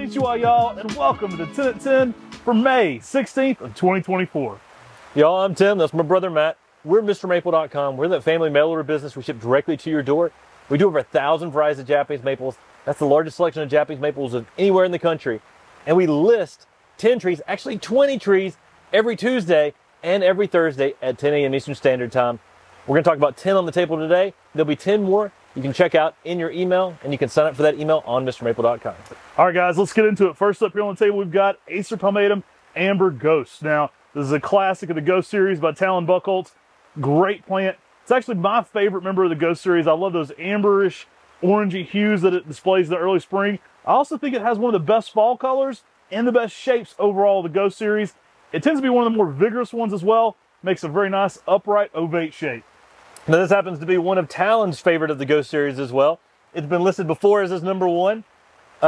Konnichiwa, y'all, and welcome to the 10 at 10 for May 16th of 2024. Y'all, I'm Tim. That's my brother Matt. We're MrMaple.com. We're that family mail order business. We ship directly to your door. We do over 1,000 varieties of Japanese maples. That's the largest selection of Japanese maples of anywhere in the country. And we list 10 trees, actually 20 trees, every Tuesday and every Thursday at 10 a.m. Eastern Standard Time. We're going to talk about 10 on the table today. There'll be 10 more you can check out in your email, and you can sign up for that email on MrMaple.com. All right, guys, let's get into it. First up here on the table, we've got Acer Pomatum Amber Ghost. Now, this is a classic of the Ghost series by Talon Buchholz. Great plant. It's actually my favorite member of the Ghost series. I love those amberish, orangey hues that it displays in the early spring. I also think it has one of the best fall colors and the best shapes overall of the Ghost series. It tends to be one of the more vigorous ones as well. Makes a very nice upright ovate shape. Now, this happens to be one of Talon's favorite of the Ghost series as well. It's been listed before as his #1.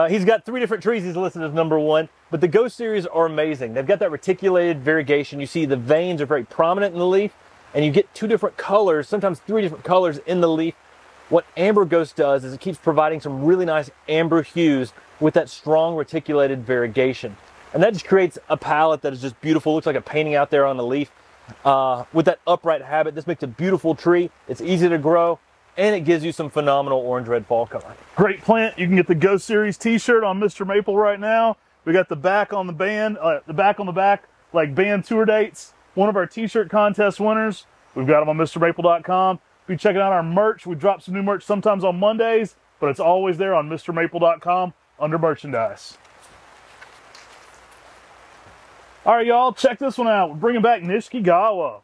He's got 3 different trees he's listed as #1, but the Ghost series are amazing. They've got that reticulated variegation. You see the veins are very prominent in the leaf, and you get 2 different colors, sometimes 3 different colors in the leaf. What Amber Ghost does is it keeps providing some really nice amber hues with that strong reticulated variegation. And that just creates a palette that is just beautiful. Looks like a painting out there on the leaf. With that upright habit, this makes a beautiful tree. It's easy to grow, and it gives you some phenomenal orange-red fall color. Great plant. You can get the Ghost Series t-shirt on Mr. Maple right now. We got the back on the band, like band tour dates. One of our t-shirt contest winners. We've got them on MrMaple.com. Be checking out our merch. We drop some new merch sometimes on Mondays, but it's always there on MrMaple.com under merchandise. All right, y'all, check this one out. We're bringing back Nishigawa.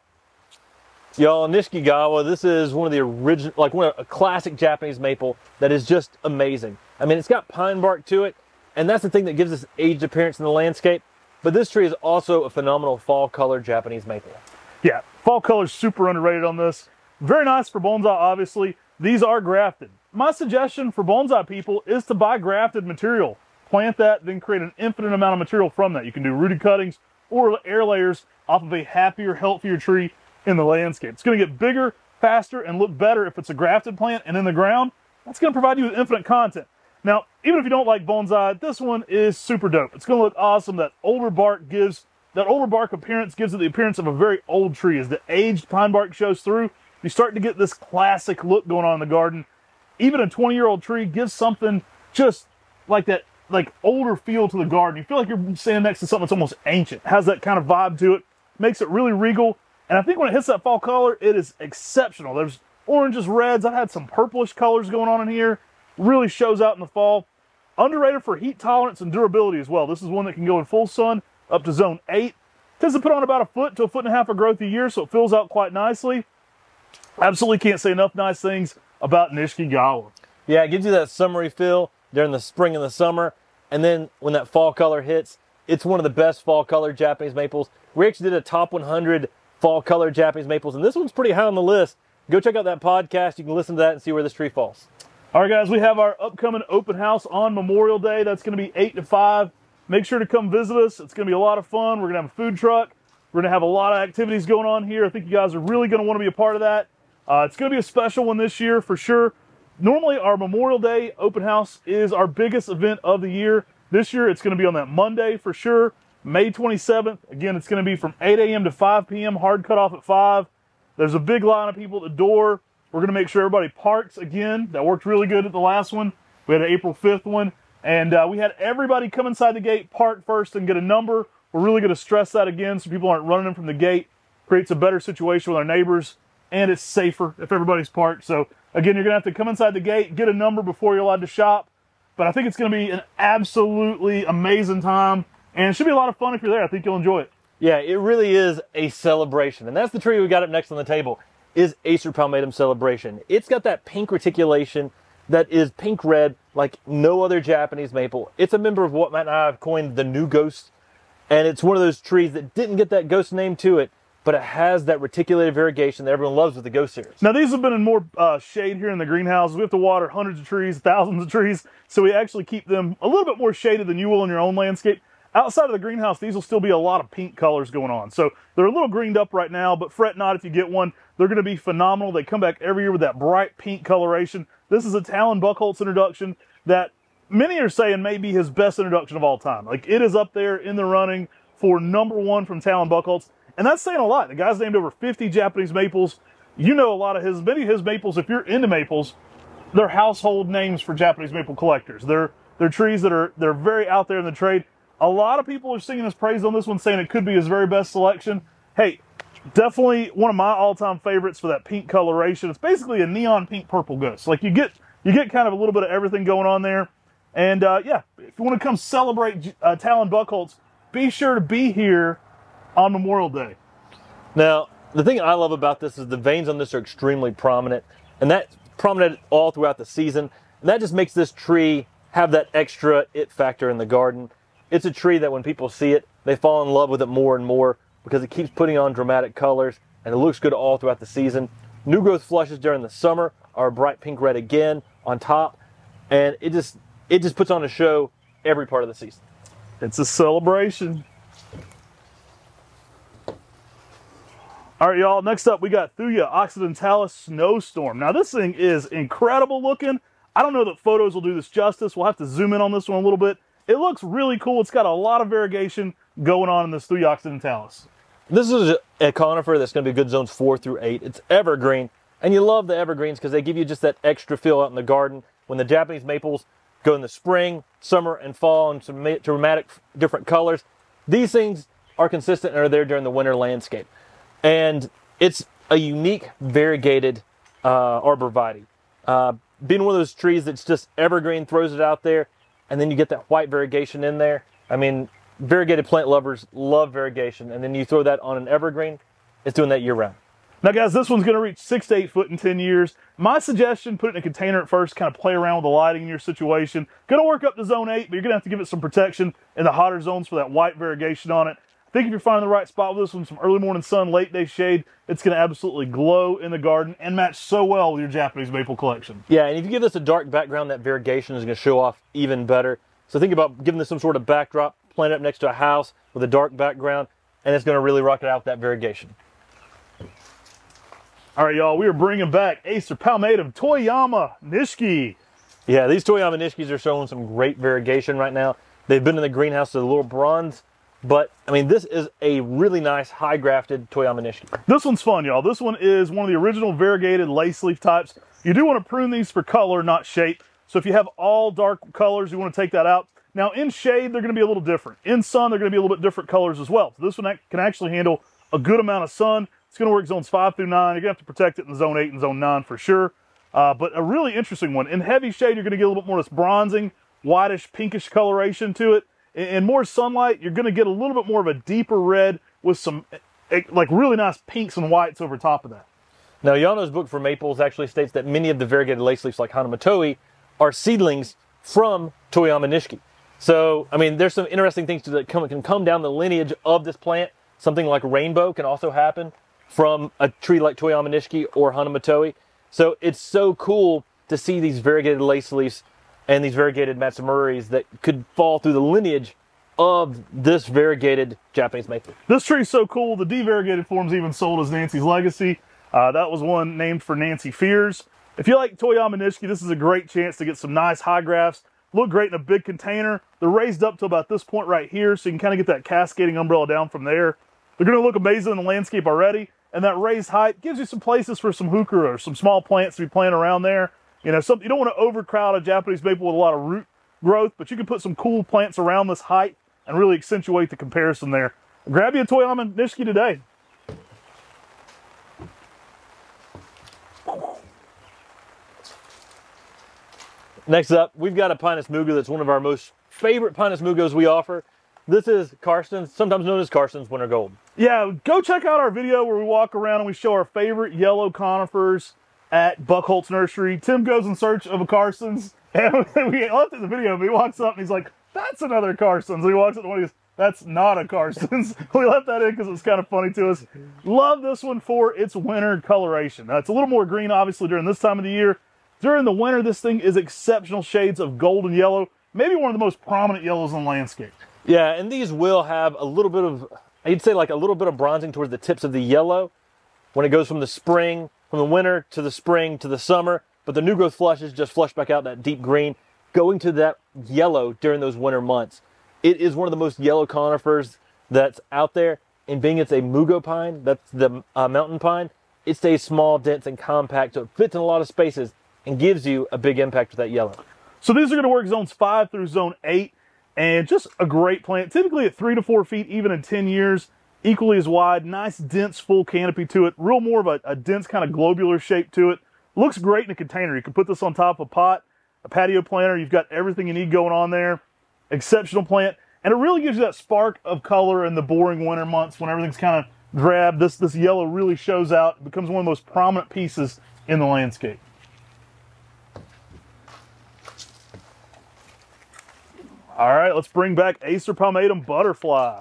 Y'all, Nishigawa, this is one of the original, a classic Japanese maple that is just amazing. I mean, it's got pine bark to it, and that's the thing that gives this aged appearance in the landscape. But this tree is also a phenomenal fall color Japanese maple. Yeah, fall color's super underrated on this. Very nice for bonsai, obviously. These are grafted. My suggestion for bonsai people is to buy grafted material. Plant that, then create an infinite amount of material from that. You can do rooted cuttings or air layers off of a happier, healthier tree in the landscape. It's going to get bigger, faster, and look better if it's a grafted plant and in the ground. That's going to provide you with infinite content. Now, even if you don't like bonsai, this one is super dope. It's going to look awesome. That older bark appearance gives it the appearance of a very old tree. As the aged pine bark shows through, you start to get this classic look going on in the garden. Even a 20-year-old tree gives something just like that, like older feel to the garden. You feel like you're standing next to something that's almost ancient. It has that kind of vibe to it. Makes it really regal. And I think when it hits that fall color, it is exceptional. There's oranges, reds. I've had some purplish colors going on in here. Really shows out in the fall. Underrated for heat tolerance and durability as well. This is one that can go in full sun up to zone 8. Tends to put on about 1 to 1.5 foot of growth a year, so it fills out quite nicely. Absolutely can't say enough nice things about Nishigawa. Yeah, it gives you that summery feel during the spring and the summer, and then when that fall color hits, it's one of the best fall color Japanese maples. We actually did a top 100 fall color Japanese maples, and this one's pretty high on the list. Go check out that podcast. You can listen to that and see where this tree falls. All right, guys, we have our upcoming open house on Memorial Day. That's going to be 8 to 5. Make sure to come visit us. It's going to be a lot of fun. We're going to have a food truck. We're going to have a lot of activities going on here. I think you guys are really going to want to be a part of that. It's going to be a special one this year for sure. Normally, our Memorial Day open house is our biggest event of the year. This year, it's going to be on that Monday for sure, May 27th. Again, it's going to be from 8 a.m. to 5 p.m., hard cutoff at 5. There's a big line of people at the door. We're going to make sure everybody parks again. That worked really good at the last one. We had an April 5th one. And we had everybody come inside the gate, park first, and get a number. We're really going to stress that again so people aren't running in from the gate. Creates a better situation with our neighbors, and it's safer if everybody's parked. So, again, you're going to have to come inside the gate, get a number before you're allowed to shop. But I think it's going to be an absolutely amazing time, and it should be a lot of fun if you're there. I think you'll enjoy it. Yeah, it really is a celebration, and that's the tree we got up next on the table, is Acer Pomatum Celebration. It's got that pink reticulation that is pink-red like no other Japanese maple. It's a member of what Matt and I have coined the new ghost, and it's one of those trees that didn't get that ghost name to it, but it has that reticulated variegation that everyone loves with the Ghost series. Now, these have been in more shade here in the greenhouse. We have to water hundreds of trees, thousands of trees, so we actually keep them a little bit more shaded than you will in your own landscape. Outside of the greenhouse, these will still be a lot of pink colors going on. So they're a little greened up right now, but fret not if you get one. They're going to be phenomenal. They come back every year with that bright pink coloration. This is a Talon Buchholz introduction that many are saying maybe his best introduction of all time. Like, it is up there in the running for #1 from Talon Buchholz. And that's saying a lot. The guy's named over 50 Japanese maples. You know a lot of many of his maples, if you're into maples, they're household names for Japanese maple collectors. They're trees that they're very out there in the trade. A lot of people are singing his praise on this one, saying it could be his very best selection. Hey, definitely one of my all-time favorites for that pink coloration. It's basically a neon pink purple ghost. Like, you get kind of a little bit of everything going on there. And yeah, if you want to come celebrate Talon Buchholz, be sure to be here on Memorial Day. Now, the thing I love about this is the veins on this are extremely prominent, and that's prominent all throughout the season. And that just makes this tree have that extra it factor in the garden. It's a tree that when people see it, they fall in love with it more and more because it keeps putting on dramatic colors and it looks good all throughout the season. New growth flushes during the summer are bright pink red again on top, and it just puts on a show every part of the season. It's a celebration. All right, y'all, next up we got Thya Occidentalis Snowstorm. Now, this thing is incredible looking. I don't know that photos will do this justice. We'll have to zoom in on this one a little bit. It looks really cool. It's got a lot of variegation going on in this Thya Occidentalis. This is a conifer that's going to be good zones 4 through 8. It's evergreen, and you love the evergreens because they give you just that extra feel out in the garden. When the Japanese maples go in the spring, summer, and fall in some dramatic different colors, these things are consistent and are there during the winter landscape. And it's a unique variegated arborvitae. Being one of those trees that's just evergreen, throws it out there, and then you get that white variegation in there. I mean, variegated plant lovers love variegation, and then you throw that on an evergreen, it's doing that year round. Now, guys, this one's going to reach 6 to 8 foot in 10 years. My suggestion, put it in a container at first, kind of play around with the lighting in your situation. Going to work up to zone 8, but you're going to have to give it some protection in the hotter zones for that white variegation on it. I think if you're finding the right spot with this one, some early morning sun, late day shade, it's going to absolutely glow in the garden and match so well with your Japanese maple collection. Yeah, and if you give this a dark background, that variegation is going to show off even better. So think about giving this some sort of backdrop, plant it up next to a house with a dark background, and it's going to really rock it out with that variegation. All right, y'all, we are bringing back Acer Pomatum Toyama Nishi. Yeah, these Toyama Nishis are showing some great variegation right now. They've been in the greenhouse to a little bronze, but I mean, this is a really nice high grafted Toyama Nishi. This one's fun, y'all. This one is one of the original variegated lace leaf types. You do want to prune these for color, not shape. So if you have all dark colors, you want to take that out. Now, in shade, they're going to be a little different. In sun, they're going to be a little bit different colors as well. So this one can actually handle a good amount of sun. It's going to work zones 5 through 9. You're going to have to protect it in zone 8 and zone 9 for sure. But a really interesting one. In heavy shade, you're going to get a little bit more of this bronzing, whitish, pinkish coloration to it. In more sunlight, you're going to get a little bit more of a deeper red with some like really nice pinks and whites over top of that. Now, Yano's book for maples actually states that many of the variegated lace leaves like Hanamatoi are seedlings from Toyama Nishi. So, I mean, there's some interesting things that can come down the lineage of this plant. Something like rainbow can also happen from a tree like Toyama Nishi or Hanamatoi. So it's so cool to see these variegated lace leaves and these variegated Matsumuris that could fall through the lineage of this variegated Japanese maple. This tree's so cool, the devariegated form's even sold as Nancy's Legacy. That was one named for Nancy Fears. If you like Toyama Nishi, this is a great chance to get some nice high grafts. Look great in a big container. They're raised up to about this point right here, so you can kind of get that cascading umbrella down from there. They're going to look amazing in the landscape already, and that raised height gives you some places for some heuchera or some small plants to be planting around there. You know, you don't want to overcrowd a Japanese maple with a lot of root growth, but you can put some cool plants around this height and really accentuate the comparison there. Grab you a Toyama Nishi today. Next up, we've got a Pinus Muga that's one of our most favorite Pinus Mugos we offer. This is Karsten's, sometimes known as Karsten's Winter Gold. Yeah, go check out our video where we walk around and we show our favorite yellow conifers at Buchholz Nursery. Tim goes in search of a Karsten's, and we left in the video, but he walks up and he's like, that's another Karsten's. And he walks up and he goes, that's not a Karsten's. We left that in because it was kind of funny to us. Love this one for its winter coloration. Now, it's a little more green, obviously, during this time of the year. During the winter, this thing is exceptional shades of gold and yellow. Maybe one of the most prominent yellows in the landscape. Yeah, and these will have a little bit of, I'd say like a little bit of bronzing towards the tips of the yellow when it goes from the spring, from the winter to the spring to the summer. But the new growth flushes just flush back out that deep green. going to that yellow during those winter months. It is one of the most yellow conifers that's out there, and being it's a Muga pine, that's the mountain pine, it stays small, dense, and compact, so it fits in a lot of spaces and gives you a big impact with that yellow. So these are going to work zones 5 through zone 8, and just a great plant, typically at 3 to 4 feet, even in 10 years, equally as wide, nice, dense, full canopy to it, real more of a dense kind of globular shape to it. Looks great in a container. You can put this on top of a pot, a patio planter, you've got everything you need going on there. Exceptional plant, and it really gives you that spark of color in the boring winter months when everything's kind of drab. This yellow really shows out. It becomes one of the most prominent pieces in the landscape. All right, let's bring back Acer Pomatum Butterfly.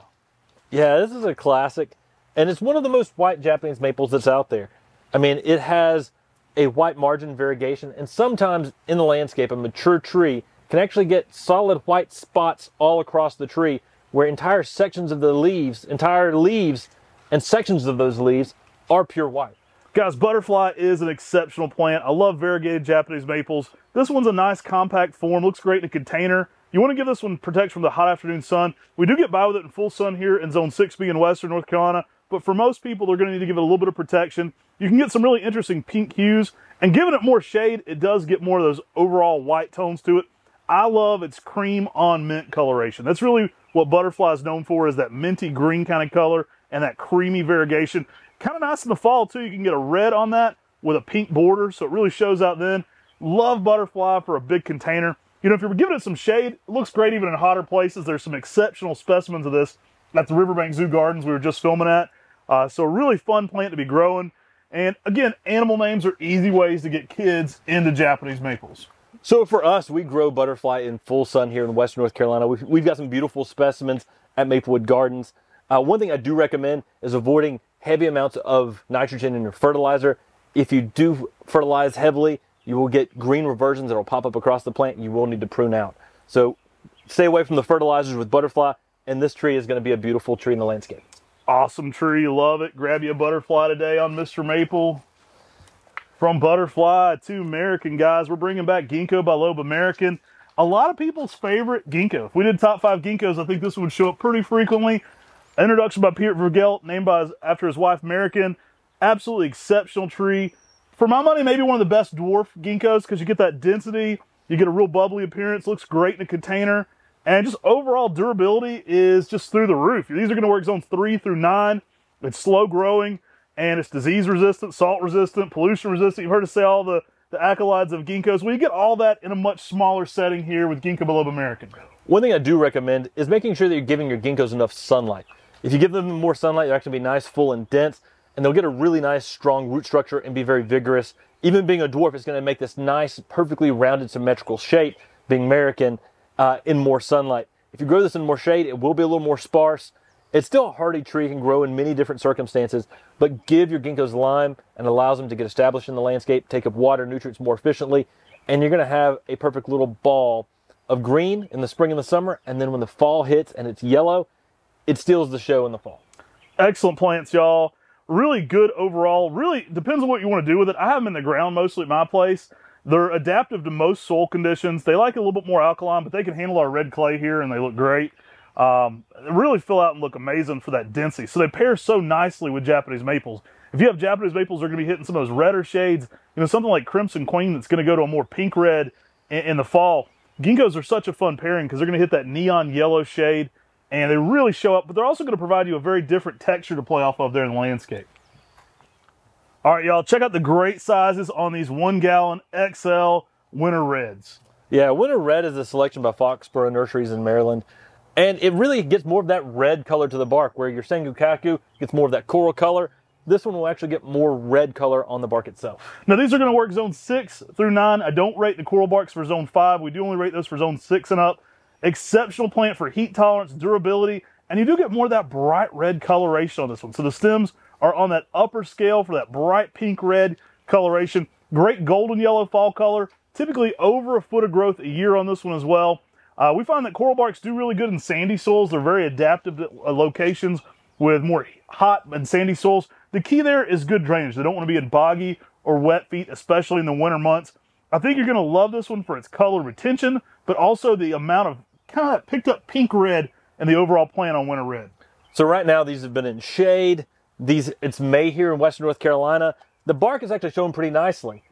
Yeah, this is a classic, and it's one of the most white Japanese maples that's out there. I mean, it has a white margin variegation, and sometimes in the landscape, a mature tree can actually get solid white spots all across the tree where entire sections of the leaves, entire leaves and sections of those leaves are pure white. Guys, Butterfly is an exceptional plant. I love variegated Japanese maples. This one's a nice compact form, looks great in a container. You want to give this one protection from the hot afternoon sun. We do get by with it in full sun here in zone 6B in western North Carolina, but for most people, they're going to need to give it a little bit of protection. You can get some really interesting pink hues, and giving it more shade, it does get more of those overall white tones to it. I love its cream on mint coloration. That's really what Butterfly is known for, is that minty green kind of color and that creamy variegation. Kind of nice in the fall too. You can get a red on that with a pink border, so it really shows out then. Love Butterfly for a big container. You know, if you're giving it some shade, it looks great even in hotter places. There's some exceptional specimens of this at the Riverbank Zoo Gardens we were just filming at. So a really fun plant to be growing. And again, animal names are easy ways to get kids into Japanese maples. So for us, we grow Butterfly in full sun here in western North Carolina. We've got some beautiful specimens at Maplewood Gardens. One thing I do recommend is avoiding heavy amounts of nitrogen in your fertilizer. If you do fertilize heavily, you will get green reversions that will pop up across the plant and you will need to prune out. So stay away from the fertilizers with Butterfly, and this tree is going to be a beautiful tree in the landscape. Awesome tree, love it. Grab you a Butterfly today on Mr. Maple. From Butterfly to American, guys, we're bringing back Ginkgo biloba American. A lot of people's favorite ginkgo. If we did top 5 ginkgos, I think this one would show up pretty frequently. Introduction by Peter Vergelt, named after his wife American. Absolutely exceptional tree. For my money, maybe one of the best dwarf ginkgos because you get that density, you get a real bubbly appearance, looks great in a container, and just overall durability is just through the roof. These are going to work zones 3 through 9. It's slow growing, and it's disease resistant, salt resistant, pollution resistant. You've heard us say all the accolades of ginkgos. Well, you get all that in a much smaller setting here with Ginkgo biloba American. One thing I do recommend is making sure that you're giving your ginkgos enough sunlight. If you give them more sunlight, they're actually going to be nice, full, and dense, and they'll get a really nice, strong root structure and be very vigorous. Even being a dwarf, it's going to make this nice, perfectly rounded, symmetrical shape, being American, in more sunlight. If you grow this in more shade, it will be a little more sparse. It's still a hardy tree, can grow in many different circumstances, but give your ginkgos lime and allows them to get established in the landscape, take up water, nutrients more efficiently, and you're going to have a perfect little ball of green in the spring and the summer, and then when the fall hits and it's yellow, it steals the show in the fall. Excellent plants, y'all. Really good overall. Really depends on what you want to do with it. I have them in the ground mostly at my place. They're adaptive to most soil conditions. They like a little bit more alkaline, but they can handle our red clay here, and they look great. They really fill out and look amazing for that density. So they pair so nicely with Japanese maples. If you have Japanese maples, they're going to be hitting some of those redder shades. You know, something like Crimson Queen that's going to go to a more pink red in the fall. Ginkgos are such a fun pairing because they're going to hit that neon yellow shade, and they really show up, but they're also going to provide you a very different texture to play off of there in the landscape. All right, y'all, check out the great sizes on these 1 gallon XL Winter Reds. Yeah, Winter Red is a selection by Foxborough Nurseries in Maryland. And it really gets more of that red color to the bark, where your Sengokaku gets more of that coral color. This one will actually get more red color on the bark itself. Now, these are going to work zone 6 through 9. I don't rate the coral barks for zone 5. We do only rate those for zone 6 and up. Exceptional plant for heat tolerance, durability, and you do get more of that bright red coloration on this one. So the stems are on that upper scale for that bright pink red coloration. Great golden yellow fall color. Typically over a foot of growth a year on this one as well. We find that coral barks do really good in sandy soils. They're very adaptive to locations with more hot and sandy soils. The key there is good drainage. They don't want to be in boggy or wet feet, especially in the winter months. I think you're going to love this one for its color retention, but also the amount of kind of picked up pink red and the overall plant on winter red. So right now these have been in shade. It's May here in western North Carolina. The bark is actually showing pretty nicely.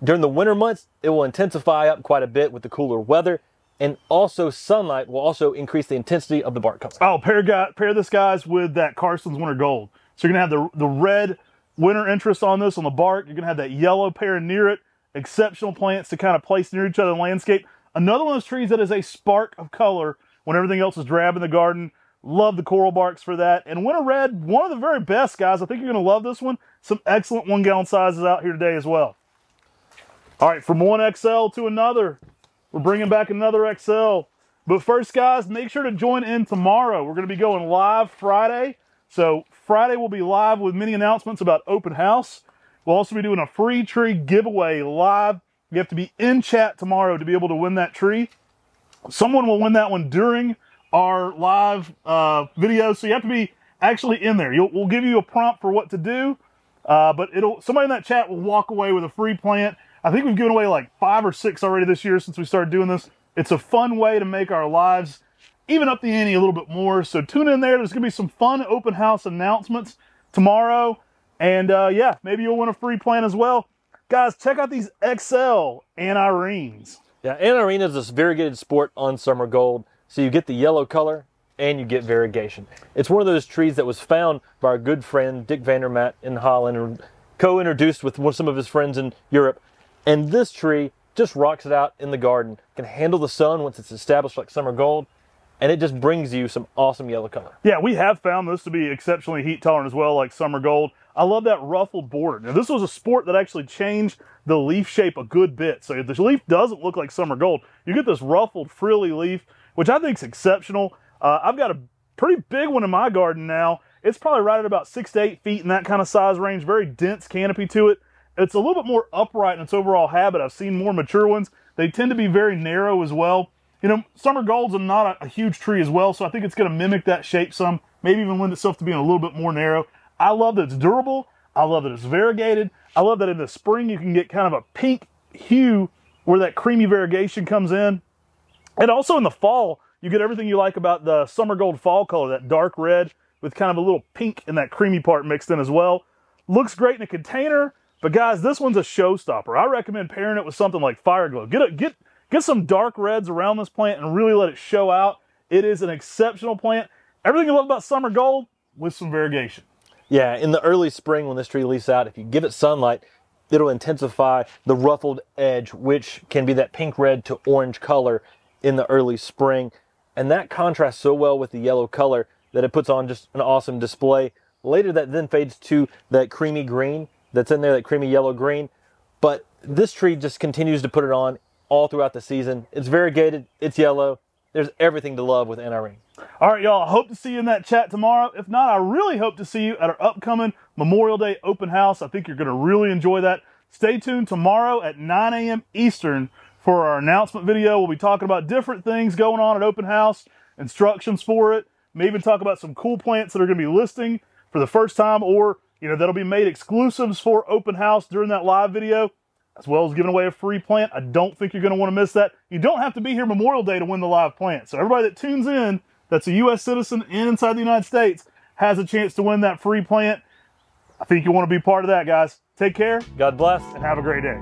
During the winter months, it will intensify up quite a bit with the cooler weather, and also sunlight will also increase the intensity of the bark color. Oh, pair this, guys, with that Carson's Winter Gold. So you're going to have the red winter interest on this on the bark. You're going to have that yellow pair near it. Exceptional plants to kind of place near each other in the landscape. Another one of those trees that is a spark of color when everything else is drab in the garden. Love the coral barks for that. And winter red, one of the very best, guys. I think you're going to love this one. Some excellent 1 gallon sizes out here today as well. All right, from one XL to another, we're bringing back another XL. But first, guys, make sure to join in tomorrow. We're going to be going live Friday. So Friday we'll be live with many announcements about open house. We'll also be doing a free tree giveaway live. You have to be in chat tomorrow to be able to win that tree. Someone will win that one during our live video, so you have to be actually in there. We'll give you a prompt for what to do, but somebody in that chat will walk away with a free plant. I think we've given away like 5 or 6 already this year since we started doing this. It's a fun way to make our lives even up the ante a little bit more. So tune in there. There's going to be some fun open house announcements tomorrow. And yeah, maybe you'll win a free plant as well. Guys, check out these XL Anirines. Yeah, Anirine is this variegated sport on summer gold. So you get the yellow color and you get variegation. It's one of those trees that was found by our good friend Dick Vandermaat in Holland and co-introduced with some of his friends in Europe. And this tree just rocks it out in the garden. Can handle the sun once it's established like summer gold. And it just brings you some awesome yellow color. Yeah, we have found this to be exceptionally heat tolerant as well, like summer gold. I love that ruffled border. Now, this was a sport that actually changed the leaf shape a good bit. So if the leaf doesn't look like summer gold, you get this ruffled, frilly leaf, which I think is exceptional. I've got a pretty big one in my garden now. It's probably right at about 6 to 8 feet in that kind of size range. Very dense canopy to it. It's a little bit more upright in its overall habit. I've seen more mature ones. They tend to be very narrow as well. You know, summer gold's not a huge tree as well, so I think it's going to mimic that shape some, maybe even lend itself to being a little bit more narrow. I love that it's durable. I love that it's variegated. I love that in the spring you can get kind of a pink hue where that creamy variegation comes in. And also in the fall, you get everything you like about the summer gold fall color, that dark red with kind of a little pink in that creamy part mixed in as well. Looks great in a container, but guys, this one's a showstopper. I recommend pairing it with something like Fire Glow. Get some dark reds around this plant and really let it show out. It is an exceptional plant. Everything you love about summer gold with some variegation. Yeah, in the early spring when this tree leaves out, if you give it sunlight, it'll intensify the ruffled edge, which can be that pink red to orange color in the early spring. And that contrasts so well with the yellow color that it puts on just an awesome display. Later that then fades to that creamy green that's in there, that creamy yellow green. But this tree just continues to put it on all throughout the season. It's variegated, it's yellow. There's everything to love with Anirine. All right, y'all, I hope to see you in that chat tomorrow. If not, I really hope to see you at our upcoming Memorial Day open house. I think you're going to really enjoy that. Stay tuned tomorrow at 9 a.m. Eastern for our announcement video. We'll be talking about different things going on at open house, instructions for it, maybe even talk about some cool plants that are going to be listing for the first time, or that'll be made exclusives for open house during that live video, as well as giving away a free plant. I don't think you're going to want to miss that. You don't have to be here Memorial Day to win the live plant. So everybody that tunes in that's a U.S. citizen and inside the United States has a chance to win that free plant. I think you want to be part of that, guys. Take care. God bless. And have a great day.